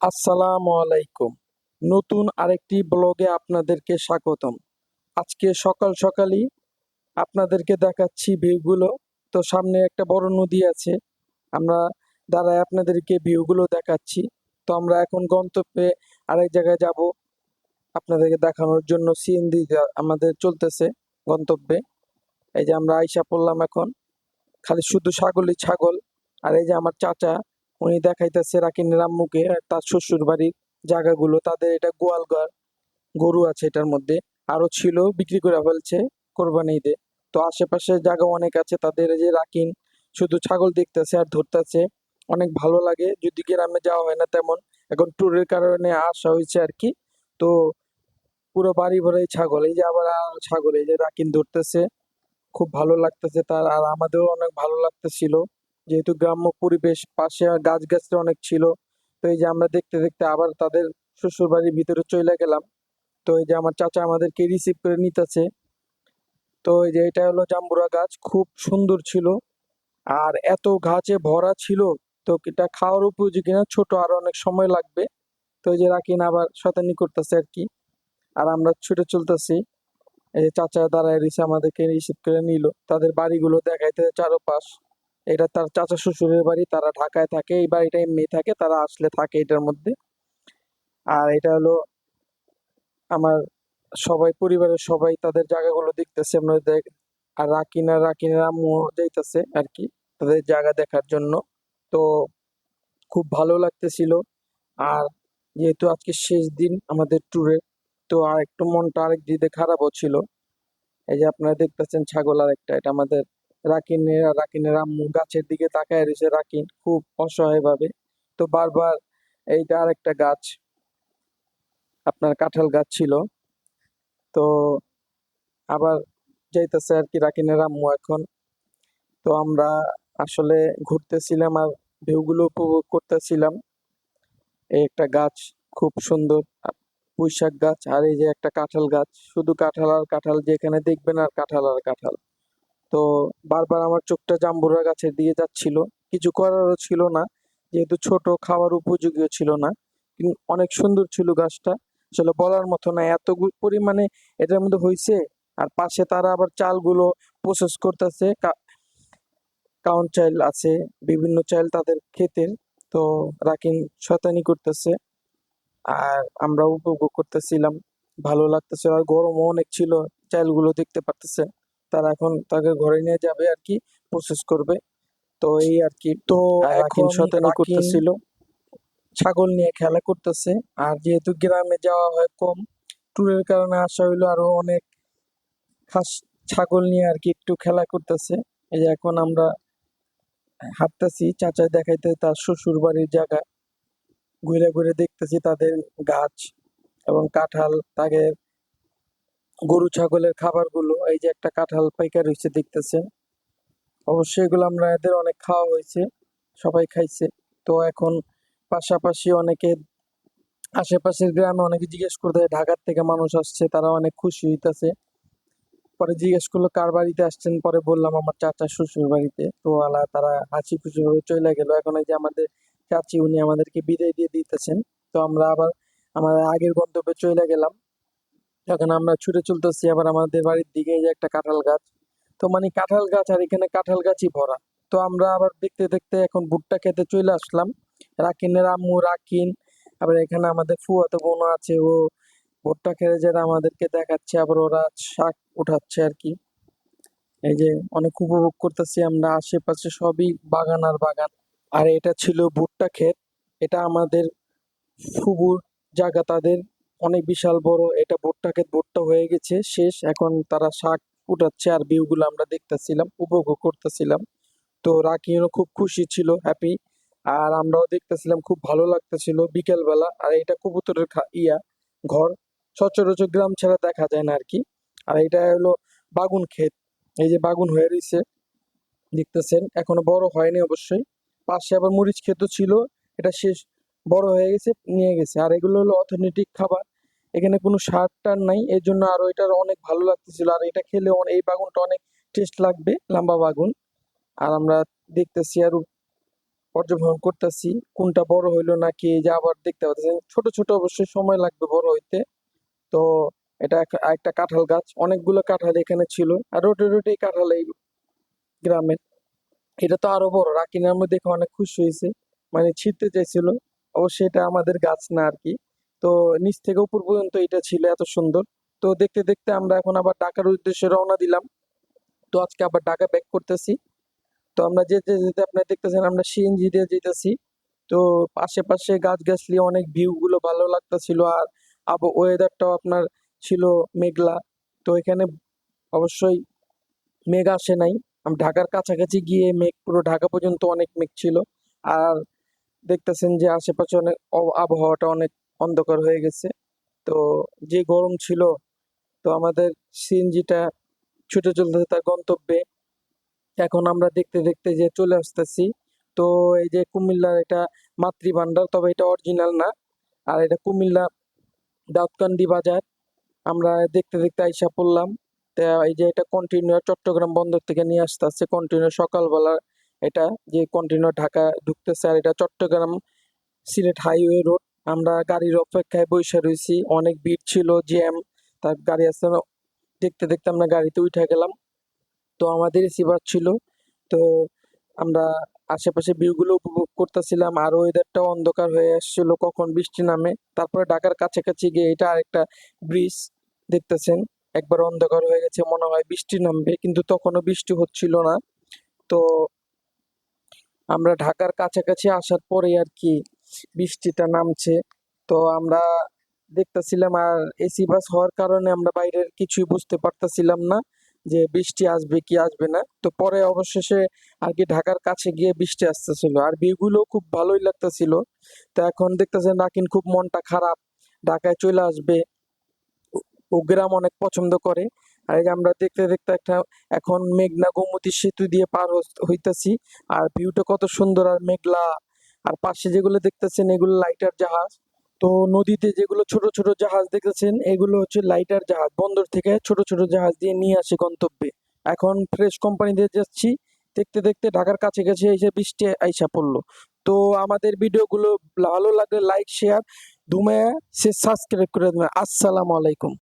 আসসালামু আলাইকুম। নতুন আরেকটি ব্লগে আপনাদেরকে স্বাগতম। আজকে সকাল সকালই আপনাদেরকে দেখাচ্ছি ভিউগুলো। তো সামনে একটা বড় নদী আছে। আমরা দাঁড়ায় আপনাদেরকে ভিউগুলো দেখাচ্ছি। তো আমরা এখন গন্তব্যে আরেক জায়গায় যাব আপনাদেরকে দেখানোর জন্য। সিএনজি আমাদের চলতেছে গন্তব্যে। এই যে আমরা আইসা পড়লাম এখন। খালি শুধু ছাগলই ছাগল। আর এই যে আমার চাচা, উনি দেখাইতেছে রাকিনের আম্মুকে তার শ্বশুর বাড়ির জায়গাগুলো। তাদের এটা গোয়াল ঘর, গরু আছে এটার মধ্যে, আরো ছিল, বিক্রি করে ফেলছে কোরবানি ঈদে। তো আশেপাশে জায়গা অনেক আছে তাদের। এই যে রাকিন শুধু ছাগল দেখতেছে আর ধরতেছে। অনেক ভালো লাগে, যদি গ্রামে যাওয়া হয় না তেমন। এখন ট্যুরের কারণে আসা হয়েছে আর কি। তো পুরো বাড়ি ভরে ছাগল। এই যে আবার ছাগল, এই যে রাকিন ধরতেছে। খুব ভালো লাগতেছে তার, আর আমাদেরও অনেক ভালো লাগতেছিল, যেহেতু গ্রাম্য পরিবেশ, পাশে গাছ গাছরা অনেক ছিল। তো এই যে আমরা দেখতে দেখতে আবার তাদের শ্বশুর বাড়ির ভিতরে চলে গেলাম। তো এই যে আমার চাচা আমাদেরকে রিসিভ করে নিতেছে। তো এই যে এটা হলো জাম্বুরা গাছ, খুব সুন্দর ছিল। আর এত গাছে ভরা ছিল, তো এটা খাওয়ার উপযোগী না, ছোট, আরো অনেক সময় লাগবে। তো এই যে রাকিন আবার শয়তানি করতেছে আর কি। আর আমরা ছুটে চলতেছি। এই যে চাচা দাঁড়ায় রয়েছে, আমাদেরকে রিসিভ করে নিল। তাদের বাড়িগুলো দেখাইতে চারপাশ। এটা তার চাচা শ্বশুরের বাড়ি, তারা ঢাকায় থাকে, এই বাড়িটা এমনি থাকে, তারা আসলে থাকে এটার মধ্যে। আর এটা হলো আমার সবাই, পরিবারের সবাই তাদের জায়গাগুলো দেখতেছে আমরা আর রাকিনের আম্মু যাইতেছে আর কি তাদের জায়গা দেখার জন্য। তো খুব ভালো লাগতেছিল। আর যেহেতু আজকে শেষ দিন আমাদের ট্যুরের, তো আর একটু মনটা আরেক দিকে খারাপও ছিল। এই যে আপনারা দেখতেছেন ছাগল আর একটা, এটা আমাদের রাকিনের আম্মু গাছের দিকে তাকায় রয়েছে। রাকিন খুব অসহায় ভাবে। তো বারবার, এইটা আর একটা গাছ, আপনার কাঁঠাল গাছ ছিল। তো আবার যাইতেছে আর কি রাকিনের আম্মু এখন। তো আমরা আসলে ঘুরতেছিলাম আর ঢেউগুলো উপভোগ করতেছিলাম। এই একটা গাছ খুব সুন্দর, পুঁইশাক গাছ। আর এই যে একটা কাঁঠাল গাছ, শুধু কাঁঠাল আর কাঁঠাল, যেখানে দেখবেন আর কাঁঠাল আর কাঁঠাল। তো বারবার আমার চোখটা জাম্বুরা গাছের দিকে যাচ্ছিল। কিছু করারও ছিল না, যেহেতু ছোট, খাওয়ার উপযোগীও ছিল না। কিন্তু অনেক সুন্দর ছিল গাছটা, আসলে বলার মতো না, এত পরিমাণে এটার মধ্যে হয়েছে। আর পাশে তারা আবার চালগুলো প্রসেস করতেছে। কাউন চাল আছে, বিভিন্ন চাল তাদের ক্ষেতের। তো রাকিন শয়তানি করতেছে আর আমরা উপভোগ করতেছিলাম। ভালো লাগতেছিল, আর গরমও অনেক ছিল। চালগুলো দেখতে পারতেছে, তারা এখন তাকে ঘরে নিয়ে যাবে আর কি, প্রসেস করবে। তো এই আর কি। তো আর রাকিন এখন শয়তানি রাকিন করতেছিল, ছাগল নিয়ে খেলা করতেছে। আর যেহেতু গ্রামে যাওয়া হয় কম, ট্যুরের কারণে আসা হইলো, আরো অনেক খাস ছাগল নিয়ে আর কি একটু খেলা করতেছে। এই যে এখন আমরা হাঁটতেছি, চাচা দেখাইতে তার শ্বশুর বাড়ির জায়গা, ঘুরে ঘুরে দেখতেছি তাদের গাছ এবং কাঁঠাল, তাদের গরু ছাগলের খাবারগুলো। এই যে একটা কাঁঠাল পাইকার হয়েছে দেখতেছেন। অবশ্যই এগুলো আমরা, এদের অনেক খাওয়া হয়েছে, সবাই খাইছে। তো এখন পাশাপাশি অনেকে, আশেপাশের গ্রামে অনেকে জিজ্ঞেস করতে, ঢাকার থেকে মানুষ আসছে, তারা অনেক খুশি হইতাছে। পরে জিজ্ঞেস করলো কার বাড়িতে আসছেন, পরে বললাম আমার চাচা শ্বশুর বাড়িতে। তো তারা হাসি খুশি ভাবে চলে গেল। এখন এই যে আমাদের চাচি, উনি আমাদেরকে বিদায় দিয়ে দিতেছেন। তো আমরা আবার আমাদের আগের গন্তব্যে চলে গেলাম। এখন আমরা ছুটে চলতেছি আবার আমাদের বাড়ির দিকে। এই যে একটা কাঁঠাল গাছ, তো মানে কাঁঠাল গাছ, আর এখানে কাঁঠাল গাছই ভরা। তো আমরা আবার দেখতে দেখতে এখন ভুট্টা খেতে চলে আসলাম। রাকিনের আম্মু, রাকিন, আবার এখানে আমাদের ফুয়াতো বোন আছে, ও ভুট্টা খেতে যারা আমাদেরকে দেখাচ্ছে, আবার ওরা শাক উঠাচ্ছে আর কি। এই যে অনেক উপভোগ করতেছি আমরা, আশেপাশে সবই বাগান আর বাগান। আর এটা ছিল ভুট্টা ক্ষেত। এটা আমাদের ফুবুর জায়গা, তাদের অনেক বিশাল বড়। এটা ভুট্টা ক্ষেত, ভুট্টা হয়ে গেছে শেষ, এখন তারা শাক উঠাচ্ছে। আর ভিউগুলো আমরা দেখতেছিলাম, উপভোগ করতেছিলাম। তো রাকিও খুব খুশি ছিল, হ্যাপি। আর আমরাও দেখতেছিলাম, খুব ভালো লাগতেছিল বিকেল বেলা। আর এটা কবুতরের ঘর, সচরাচর গ্রাম ছাড়া দেখা যায় না আর কি। আর এটা হলো বাগুন ক্ষেত। এই যে বাগুন হয়ে রয়েছে, দেখতেছেন, এখনো বড় হয়নি অবশ্যই। পাশে আবার মরিচ ক্ষেতও ছিল, এটা শেষ, বড় হয়ে গেছে, নিয়ে গেছে। আর এগুলো হলো অথেন্টিক খাবার, এখানে কোনো সার টার নাই, এর জন্য আরো এটার অনেক ভালো লাগতেছিল। আর এটা খেলে এই বাগুনটা অনেক টেস্ট লাগবে, লম্বা বাগুন। আর আমরা দেখতেছি আর পর্যবেক্ষণ করতেছি কোনটা বড় হইলো নাকি এই যে আবার দেখতে পাচ্ছেন ছোট ছোট অবশ্যই সময় লাগবে বড় হইতে। তো এটা একটা কাঁঠাল গাছ, অনেকগুলো কাঁঠাল এখানে ছিল আর রোটে রোটে কাঁঠাল এই গ্রামের। এটা তো আরো বড়, রাকিনার মধ্যে দেখে অনেক খুশি হয়েছে, মানে ছিঁড়তে চাইছিল। অবশ্যই এটা আমাদের গাছ না আর কি। তো নিচ থেকে উপর পর্যন্ত এটা ছিল এত সুন্দর। তো দেখতে দেখতে আমরা এখন আবার ঢাকার উদ্দেশ্যে রওনা দিলাম। তো আজকে আবার ঢাকা ব্যাক করতেছি। তো আমরা যেতে যেতে আপনারা দেখতেছেন আমরা সিএনজি দিয়ে যেতেছি। তো আশেপাশে গাছগাছালি অনেক ভিউ গুলো ভালো লাগতেছিল আর ওয়েদারটাও আপনার ছিল মেঘলা। তো এখানে অবশ্যই মেঘ আসে নাই। আমি ঢাকার কাছাকাছি গিয়ে মেঘ পুরো ঢাকা পর্যন্ত অনেক মেঘ ছিল। আর দেখতেছেন যে আশেপাশে অনেক আবহাওয়াটা অনেক অন্ধকার হয়ে গেছে। তো যে গরম ছিল, তো আমাদের সিএনজিটা ছুটে চলতেছে তার গন্তব্যে। এখন আমরা দেখতে দেখতে যে চলে আসতেছি। তো এই যে কুমিল্লার এটা মাতৃভান্ডার, তবে এটা অরিজিনাল না। আর এটা কুমিল্লা দাউদকান্দি বাজার। আমরা দেখতে দেখতে আইসা পড়লাম। তা এই যে এটা কন্টেইনার চট্টগ্রাম বন্দর থেকে নিয়ে আসতেছে কন্টেইনার সকালবেলা। এটা যে কন্টেইনার ঢাকা ঢুকতেছে আর এটা চট্টগ্রাম সিলেট হাইওয়ে রোড। আমরা গাড়ির অপেক্ষায় বসে রয়েছি, অনেক ভিড় ছিল, জ্যাম। তার গাড়ি আসতে না, দেখতে দেখতে আমরা গাড়িতে উঠে গেলাম। তো আমাদের রিসিভার ছিল। তো আমরা আশেপাশে ভিউ গুলো উপভোগ করতেছিলাম আর ওয়েদারটাও অন্ধকার হয়ে আসছিল কখন বৃষ্টি নামে। তারপরে ঢাকার কাছাকাছি গিয়ে এটা আরেকটা ব্রিজ দেখতেছেন, একবার অন্ধকার হয়ে গেছে, মনে হয় বৃষ্টি নামবে কিন্তু তখনও বৃষ্টি হচ্ছিল না। তো আমরা ঢাকার কাছাকাছি আসার পরে আর কি বৃষ্টিটা নামছে। তো আমরা দেখতেছিলাম আর এসি বাস হওয়ার কারণে আমরা বাইরের কিছুই বুঝতে পারতেছিলাম না যে বৃষ্টি আসবে কি আসবে না। তো পরে অবশেষে আর কি ঢাকার কাছে গিয়ে বৃষ্টি আসতেছিল আর ভিউগুলো খুব ভালোই লাগতেছিল। তো এখন দেখতেছেন রাকিন খুব মনটা খারাপ, ঢাকায় চলে আসবে। ও গ্রাম অনেক পছন্দ করে। আর এই যে আমরা দেখতে দেখতে একটা এখন মেঘনা গোমতী সেতু দিয়ে পার হইতাছি। আর ভিউটা কত সুন্দর আর মেঘলা। আর পাশে যেগুলো দেখতেছেন এগুলো লাইটার জাহাজ। তো নদীতে যেগুলো ছোট ছোট জাহাজ দেখতেছেন এগুলো হচ্ছে লাইটার জাহাজ, বন্দর থেকে ছোট ছোট জাহাজ দিয়ে নিয়ে আসে গন্তব্যে। এখন ফ্রেশ কোম্পানি দিয়ে যাচ্ছি। দেখতে দেখতে ঢাকার কাছে কাছে এসে বৃষ্টি আইসা পড়লো। তো আমাদের ভিডিওগুলো ভালো লাগলে লাইক শেয়ার ধুমায়া সে সাবস্ক্রাইব করে দেবেন। আসসালামু আলাইকুম।